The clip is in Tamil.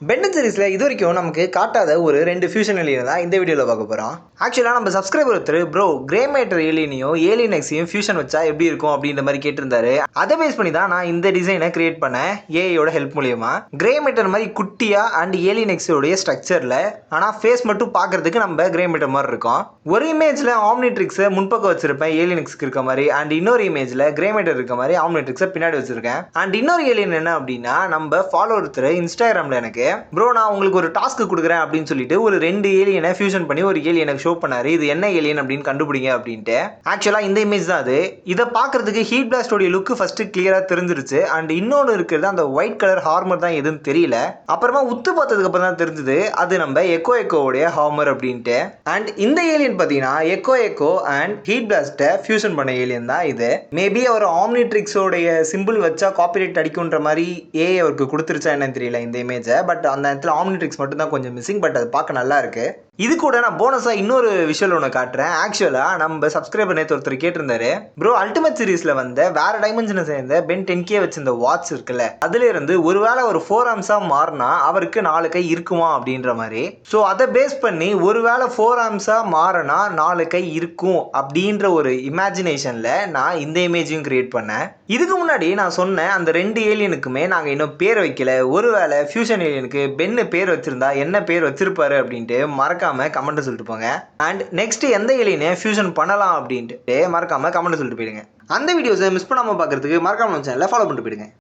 பென் சீரிஸ்ல இது வரைக்கும் நமக்கு காட்டாத ஒரு 2 ஃபியூஷன் ஏலியன் தான் இந்த வீடியோவில் பார்க்க போகிறோம். ஆக்சுவலாக நம்ம சப்ஸ்கிரைபர் ஒருத்தர் ப்ரோ கிரே மேட்டர் ஏலியனையும் ஏலியன் எக்ஸையும் ஃபியூஷன் வச்சா எப்படி இருக்கும் அப்படின்ற மாதிரி கேட்டிருந்தாரு. அதை பேஸ் பண்ணி தான் நான் இந்த டிசைனை கிரியேட் பண்ணேன் ஏஐயோட ஹெல்ப் மூலியமா. கிரே மேட்டர் மாதிரி குட்டியா அண்ட் ஏலியன் எக்ஸோடைய ஸ்ட்ரக்சரில் ஆனால் ஃபேஸ் மட்டும் பார்க்கறதுக்கு நம்ம கிரே மேட்டர் மாதிரி இருக்கும். ஒரு இமேஜில் ஆம்னிட்ரிக்ஸை முன்பக்கம் வச்சிருப்பேன் ஏலியன் எக்ஸ்க்கு இருக்க மாதிரி, அண்ட் இன்னொரு இமேஜில் கிரே மேட்டர் இருக்க மாதிரி ஆம்னிட்ரிக்ஸை பின்னாடி வச்சிருக்கேன். அண்ட் இன்னொரு ஏலியன் என்ன அப்படின்னா, நம்ம ஃபாலோ ஒருத்தர் இன்ஸ்டாகிராமில் எனக்கு ப்ரோ நான் உங்களுக்கு ஒரு டாஸ்க் கொடுக்குறேன் அப்படின்னு சொல்லிட்டு ஒரு 2 ஏலியனை ஃபியூஷன் பண்ணி ஒரு ஏலியனை ஷோ பண்ணாரு. இது என்ன ஏலியன் அப்படின்னு கண்டுபிடிங்க அப்படின்ட்டு. ஆக்சுவலா இந்த இமேஜ் தான் அது. இதை பார்க்கறதுக்கு ஹீட் பிளாஸ்டோட லுக் ஃபர்ஸ்ட் கிளியரா தெரிஞ்சிருச்சு. அண்ட் இன்னொன்று இருக்கிறது அந்த ஒயிட் கலர் ஹார்மர் தான் எதுன்னு தெரியல. அப்புறமா உத்து பார்த்ததுக்கு அப்புறம் தான் தெரிஞ்சது அது நம்ம எக்கோவுடைய ஹார்மர் அப்படின்ட்டு. அண்ட் இந்த ஏலியன் பார்த்தீங்கன்னா எக்கோ அண்ட் ஹீட் பிளாஸ்ட்டை ஃபியூஷன் பண்ண ஏலியன் தான் இது. மேபி அவர் ஆம்னிட்ரிக்ஸோடைய சிம்பிள் வச்சா காப்பிரைட் அடிக்குன்ற மாதிரி அவருக்கு கொடுத்துருச்சா என்னன்னு தெரியல இந்த இமேஜை. பட் அந்த ஆம்னிட்ரிக்ஸ் மட்டும் தான் கொஞ்சம் மிஸ்ஸிங். பட் அது பார்க்க நல்லா இருக்கு. இது கூட நான் போனஸா இன்னொரு விஷயம் ஒன்று காட்டுறேன். ஆக்சுவலா நம்ம சப்ஸ்கிரைபர் நேற்று ஒருத்தர் கேட்டிருந்தாரு, ப்ரோ அல்டிமேட் சீரிஸ்ல வந்து வேற டைமென்ஷனை சேர்ந்த பென் 10K வச்சிருந்த வாட்ச் இருக்குல்ல, அதுல இருந்து ஒருவேளை ஒரு 4 ஆர்ம்ஸா மாறினா அவருக்கு 4 கை இருக்குமா அப்படின்ற மாதிரி. ஸோ அதை பேஸ் பண்ணி ஒருவேளை 4 ஆர்ம்ஸா மாறினா 4 கை இருக்கும் அப்படின்ற ஒரு இமேஜினேஷன்ல நான் இந்த இமேஜையும் கிரியேட் பண்ணேன். இதுக்கு முன்னாடி நான் சொன்ன அந்த 2 ஏலியனுக்குமே நாங்கள் இன்னும் பேர் வைக்கல. ஒருவேளை ஃபியூஷன் ஏலியனுக்கு பென்னு பேர் வச்சிருந்தா என்ன பேர் வச்சிருப்பாரு அப்படின்ட்டு மறக்காம கமெண்ட் சொல்லிட்டு போங்க. அண்ட் நெக்ஸ்ட் எந்த ஏலியனை ஃபியூஷன் பண்ணலாம் அப்படின்ட்டு மறக்காம கமெண்ட் சொல்லிட்டு போயிடுங்க. அந்த வீடியோஸை மிஸ் பண்ணாம பார்க்கறதுக்கு மறக்காம சேனலை ஃபாலோ பண்ணிட்டு போயிடுங்க.